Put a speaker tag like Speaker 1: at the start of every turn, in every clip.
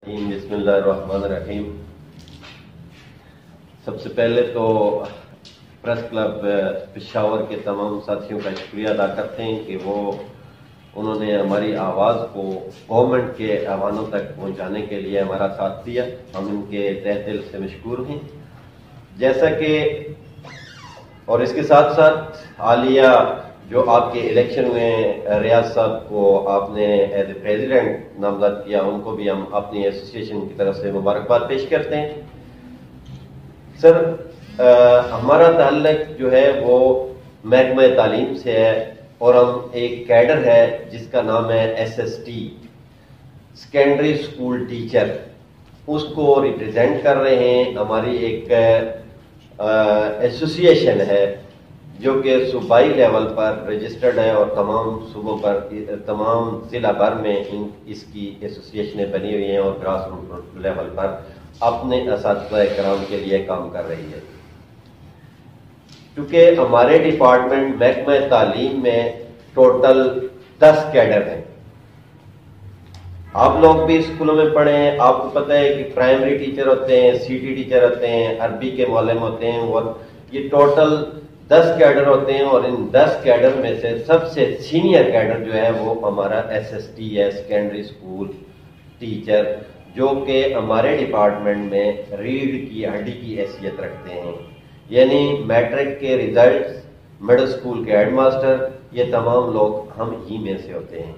Speaker 1: بسم اللہ الرحمن الرحیم۔ سب سے پہلے تو پریس کلب پشاور کے تمام ساتھیوں کا شکریہ ادا کرتے ہیں کہ انہوں نے ہماری آواز کو گورنمنٹ کے ایوانوں تک پہنچانے کے لیے ہمارا ساتھ دیا۔ ہم ان کے تہ دل سے مشکور ہیں۔ جیسا کہ اور اس کے ساتھ ساتھ حالیہ جو آپ کے الیکشن میں ریاض صاحب کو آپ نے ایز اے پریزیڈنٹ نامزد کیا، ان کو بھی ہم اپنی ایسوسیشن کی طرف سے مبارکباد پیش کرتے ہیں۔ سر، ہمارا تعلق جو ہے وہ محکمہ تعلیم سے ہے اور ہم ایک کیڈر ہے جس کا نام ہے SST، سیکنڈری اسکول ٹیچر، اس کو ریپرزینٹ کر رہے ہیں۔ ہماری ایک ایسوسیشن ہے جو کہ صوبائی لیول پر رجسٹرڈ ہے اور تمام صوبوں پر، تمام ضلع بھر میں اس کی ایسوسیشنیں بنی ہوئی ہیں اور گراس روٹ لیول پر اپنے اساتذہ کرام کے لیے کام کر رہی ہے۔ کیونکہ ہمارے ڈپارٹمنٹ محکمہ تعلیم میں ٹوٹل 10 کیڈر ہیں۔ آپ لوگ بھی اسکولوں میں پڑھے ہیں، آپ کو پتہ ہے کہ پرائمری ٹیچر ہوتے ہیں، CT ٹیچر ہوتے ہیں، عربی کے معلم ہوتے ہیں، اور یہ ٹوٹل 10 کیڈر ہوتے ہیں۔ اور ان 10 کیڈر میں سے سب سے سینئر کیڈر جو ہے وہ ہمارا SST ہے، سیکنڈری اسکول ٹیچر، جو کہ ہمارے ڈپارٹمنٹ میں ریڑھ کی ہڈی کی حیثیت رکھتے ہیں۔ یعنی میٹرک کے ریزلٹس، مڈل اسکول کے ہیڈ ماسٹر، یہ تمام لوگ ہم ہی میں سے ہوتے ہیں۔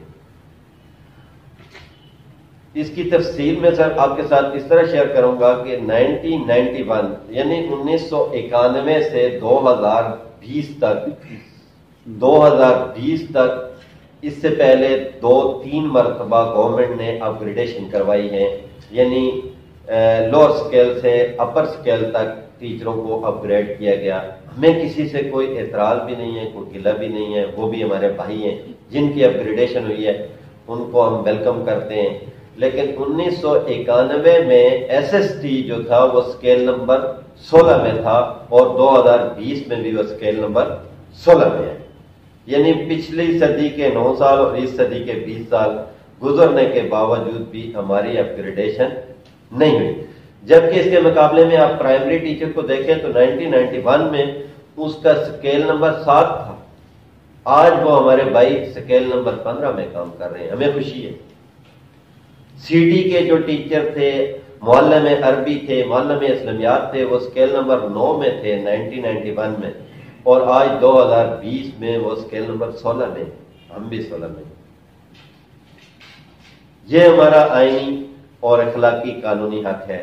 Speaker 1: اس کی تفصیل میں سر آپ کے ساتھ اس طرح شیئر کروں گا کہ 1991 یعنی 1991 سے 2020 تک اس سے پہلے 2-3 مرتبہ گورنمنٹ نے اپ گریڈیشن کروائی ہے، یعنی لوور سکیل سے اپر سکیل تک ٹیچروں کو اپ گریڈ کیا گیا۔ ہمیں کسی سے کوئی اعتراض بھی نہیں ہے، کوئی گلہ بھی نہیں ہے۔ وہ بھی ہمارے بھائی ہیں جن کی اپ گریڈیشن ہوئی ہے، ان کو ہم ویلکم کرتے ہیں۔ لیکن 1991 میں SST جو تھا وہ اسکیل نمبر 16 میں تھا اور 2020 میں بھی وہ اسکیل نمبر 16 میں ہے۔ یعنی پچھلی صدی کے 9 سال اور اس صدی کے 20 سال گزرنے کے باوجود بھی ہماری اپ گریڈیشن نہیں ہوئی۔ جبکہ اس کے مقابلے میں آپ پرائمری ٹیچر کو دیکھیں تو 1991 میں اس کا اسکیل نمبر 7 تھا، آج وہ ہمارے بھائی اسکیل نمبر 15 میں کام کر رہے ہیں۔ ہمیں خوشی ہے۔ CT کے جو ٹیچر تھے، معلم عربی تھے، معلم اسلامیات تھے، وہ اسکیل نمبر 9 میں تھے 1991 میں، اور آج 2020 میں وہ اسکیل نمبر 16 میں، ہم بھی 16 میں۔ یہ ہمارا آئینی اور اخلاقی قانونی حق ہے۔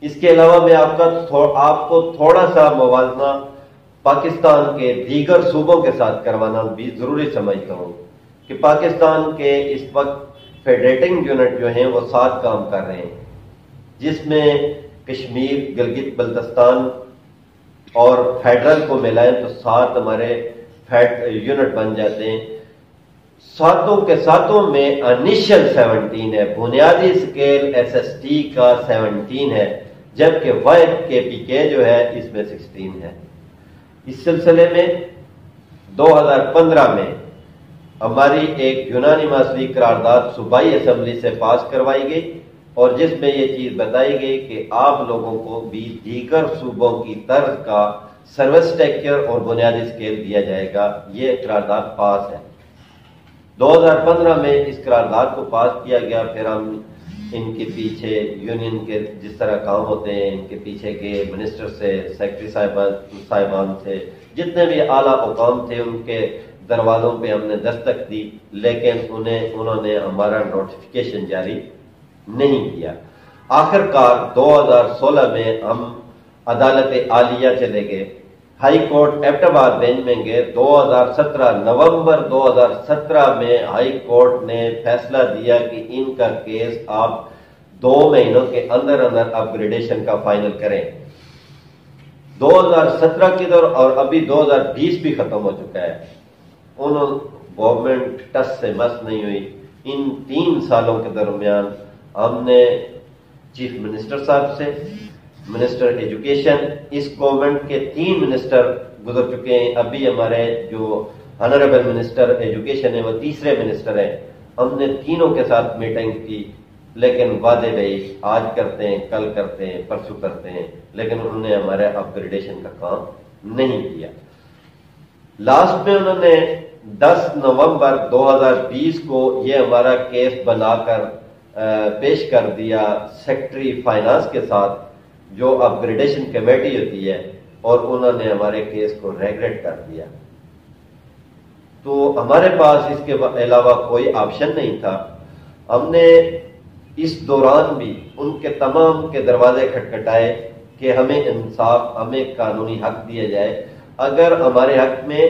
Speaker 1: اس کے علاوہ میں آپ کو تھوڑا سا موازنہ پاکستان کے دیگر صوبوں کے ساتھ کروانا بھی ضروری سمجھتا ہوں کہ پاکستان کے اس وقت فیڈریٹنگ یونٹ جو ہیں وہ 7 کام کر رہے ہیں، جس میں کشمیر، گلگت بلتستان اور فیڈرل کو ملائیں تو 7 ہمارے یونٹ بن جاتے ہیں۔ 7 کے 7 میں انیشل 17 ہے، بنیادی اسکیل SST کا 17 ہے، جبکہ واحد KPK جو ہے اس میں 16 ہے۔ اس سلسلے میں 2015 میں ہماری ایک یونانی ماسلی قرارداد صوبائی اسمبلی سے پاس کروائی گئی اور جس میں یہ چیز بتائی گئی کہ آپ لوگوں کو بھی دیگر صوبوں کی طرز کا سروس اسٹرکچر اور بنیادی اسکیل دیا جائے گا۔ یہ قرارداد پاس ہے۔ 2015 میں اس قرارداد کو پاس کیا گیا۔ پھر ہم ان کے پیچھے یونین کے جس طرح کام ہوتے ہیں، ان کے پیچھے کے منسٹر سے، سیکرٹری صاحبان سے، جتنے بھی اعلیٰ حکام تھے، ان کے دروازوں پہ ہم نے دستک دی، لیکن انہوں نے ہمارا نوٹیفیکیشن جاری نہیں کیا۔ آخر کار 2016 میں ہم عدالت عالیہ چلے گئے، ہائی کورٹ ایبٹ آباد بینچ میں گئے۔ 2017 نومبر 2017 میں ہائی کورٹ نے فیصلہ دیا کہ ان کا کیس آپ 2 مہینوں کے اندر اپ گریڈیشن کا فائنل کریں۔ 2017 کی طرف اور ابھی 2020 بھی ختم ہو چکا ہے۔ گورنمنٹ ٹس سے مس نہیں ہوئی۔ ان 3 سالوں کے درمیان ہم نے چیف منسٹر صاحب سے، منسٹر ایجوکیشن، اس گورنمنٹ کے 3 منسٹر گزر چکے ہیں، ابھی ہمارے جو آنریبل منسٹر ایجوکیشن ہے وہ تیسرے منسٹر ہیں، ہم نے تینوں کے ساتھ میٹنگ کی لیکن وعدے بھائی آج کرتے ہیں، کل کرتے ہیں، پرسوں کرتے ہیں، لیکن انہوں نے ہمارے اپ گریڈیشن کا کام نہیں کیا۔ لاسٹ میں انہوں نے 10 نومبر 2020 کو یہ ہمارا کیس بنا کر پیش کر دیا سیکٹری فائنانس کے ساتھ، جو اپ گریڈیشن کمیٹی ہوتی ہے، اور انہوں نے ہمارے کیس کو ریگریٹ کر دیا۔ تو ہمارے پاس اس کے علاوہ کوئی آپشن نہیں تھا۔ ہم نے اس دوران بھی ان کے تمام کے دروازے کھٹکھٹائے کہ ہمیں انصاف، ہمیں قانونی حق دیا جائے۔ اگر ہمارے حق میں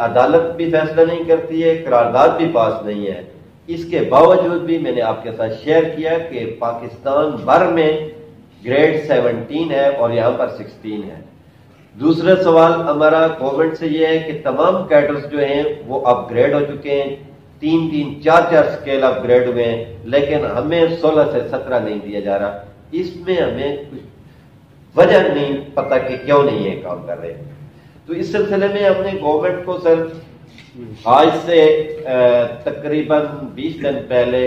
Speaker 1: عدالت بھی فیصلہ نہیں کرتی ہے، قرارداد بھی پاس نہیں ہے، اس کے باوجود بھی میں نے آپ کے ساتھ شیئر کیا کہ پاکستان بھر میں گریڈ 17 ہے اور یہاں پر 16 ہے۔ دوسرا سوال ہمارا گورنمنٹ سے یہ ہے کہ تمام کیڈرز جو ہیں وہ اپ گریڈ ہو چکے ہیں، 3 4 سکیل اپ گریڈ ہوئے ہیں، لیکن ہمیں 16 سے 17 نہیں دیا جا رہا۔ اس میں ہمیں کچھ وجہ نہیں پتا کہ کیوں نہیں یہ کام کر رہے۔ تو اس سلسلے میں ہم نے گورنمنٹ کو سر آج سے تقریباً 20 دن پہلے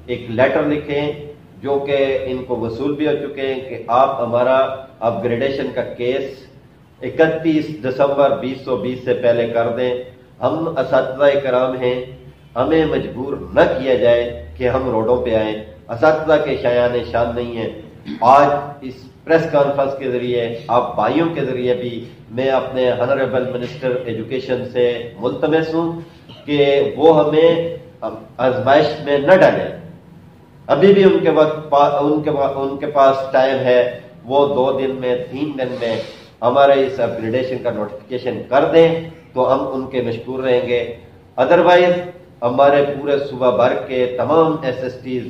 Speaker 1: ایک لیٹر لکھے جو کہ ان کو وصول بھی ہو چکے ہیں کہ آپ ہمارا اپ گریڈیشن کا کیس 31 دسمبر 2020 سے پہلے کر دیں۔ ہم اساتذہ کرام ہیں، ہمیں مجبور نہ کیا جائے کہ ہم روڈوں پہ آئیں۔ اساتذہ کے شایان شان نہیں ہیں۔ آج اس پریس کانفرنس کے ذریعے آپ بھائیوں کے ذریعے بھی میں اپنے آنریبل منسٹر ایجوکیشن سے ملتمس ہوں کہ وہ ہمیں آزمائش میں نہ ڈالیں۔ ابھی بھی ان کے پاس ٹائم ہے، وہ 2 دن میں 3 دن میں ہمارے اس اپ گریڈیشن کا نوٹیفیکیشن کر دیں تو ہم ان کے مشکور رہیں گے۔ ادروائز ہمارے پورے صوبہ بھر کے تمام ایس ایس ٹیز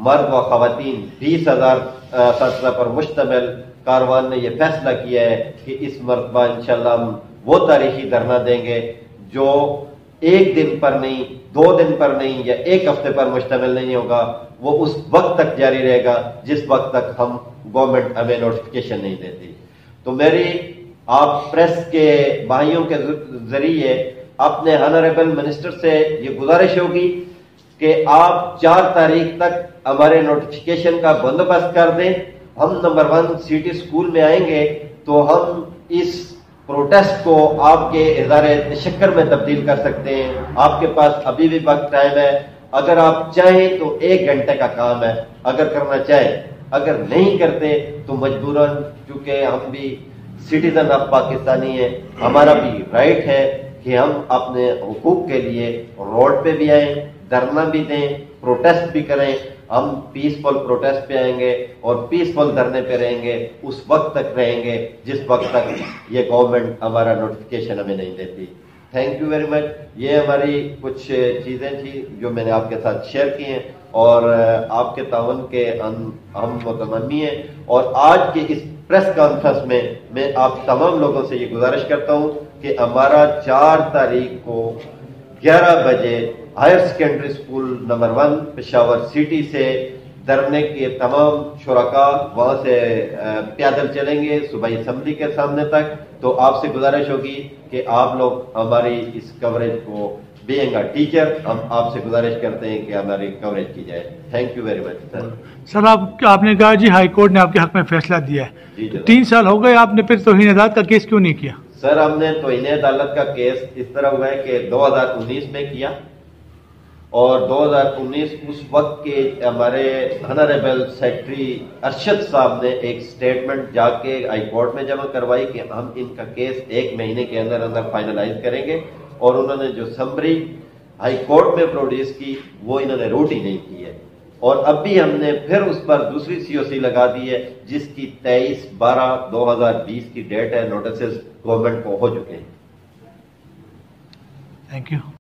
Speaker 1: مرد و خواتین 20,000 اساتذہ پر مشتمل کاروان نے یہ فیصلہ کیا ہے کہ اس مرتبہ انشاءاللہ ہم وہ تاریخی دھرنا دیں گے جو 1 دن پر نہیں، 2 دن پر نہیں، یا 1 ہفتے پر مشتمل نہیں ہوگا۔ وہ اس وقت تک جاری رہے گا جس وقت تک ہم گورنمنٹ ہمیں نوٹیفیکیشن نہیں دیتی۔ تو میری آپ پریس کے بھائیوں کے ذریعے اپنے آنریبل منسٹر سے یہ گزارش ہوگی کہ آپ 4 تاریخ تک ہمارے نوٹیفیکیشن کا بندوبست کر دیں۔ ہم نمبر 1 سٹی اسکول میں آئیں گے تو ہم اس پروٹیسٹ کو آپ کے اظہار تشکر میں تبدیل کر سکتے ہیں۔ آپ کے پاس ابھی بھی وقت ٹائم ہے، اگر آپ چاہیں تو 1 گھنٹے کا کام ہے اگر کرنا چاہیں، اگر نہیں کرتے تو مجبوراً، چونکہ ہم بھی سٹیزن آف پاکستانی ہیں، ہمارا بھی رائٹ ہے کہ ہم اپنے حقوق کے لیے روڈ پہ بھی آئیں، دھرنا بھی دیں، پروٹیسٹ بھی کریں۔ ہم پیسفل پروٹیسٹ پہ آئیں گے اور پیسفل دھرنے پہ رہیں گے، اس وقت تک رہیں گے جس وقت تک یہ گورنمنٹ ہمارا نوٹیفیکیشن ہمیں نہیں دیتی۔ Thank you very much. یہ ہماری کچھ چیزیں تھیں جو میں نے آپ کے ساتھ شیئر کی ہیں، اور آپ کے تعاون کے ہم متمنی ہیں۔ اور آج کے اس پریس کانفرنس میں آپ تمام لوگوں سے یہ گزارش کرتا ہوں کہ ہمارا 4 تاریخ کو 11 بجے higher secondary school number 1 Peshawar city سے دھرنے کے تمام شرکاء وہاں سے پیدل چلیں گے صوبائی اسمبلی کے سامنے تک۔ تو آپ سے گزارش ہوگی کہ آپ لوگ ہماری اس کوریج کو، بینگ اے ٹیچر، ہم آپ سے گزارش کرتے ہیں کہ ہماری کوریج کی جائے۔ تھینک یو ویری مچ سر۔
Speaker 2: سر آپ نے کہا جی ہائی کورٹ نے آپ کے حق میں فیصلہ دیا ہے، 3 سال ہو گئے، آپ نے پھر توہین عدالت کا کیس کیوں نہیں کیا؟
Speaker 1: سر ہم نے توہین عدالت کا کیس اس طرح ہوا ہے کہ 2019 میں کیا، اور 2019 اس وقت کے ہمارے آنریبل سیکرٹری ارشد صاحب نے ایک سٹیٹمنٹ جا کے ہائی کورٹ میں جمع کروائی کہ ہم ان کا کیس 1 مہینے کے اندر فائنلائز کریں گے، اور انہوں نے جو سمری ہائی کورٹ میں پروڈیوس کی وہ انہوں نے روٹ ہی نہیں کی ہے۔ اور اب بھی ہم نے پھر اس پر دوسری COC لگا دی ہے جس کی 23/12/2020 کی ڈیٹ ہے۔ نوٹسز گورنمنٹ کو ہو چکے ہیں۔
Speaker 2: Thank you.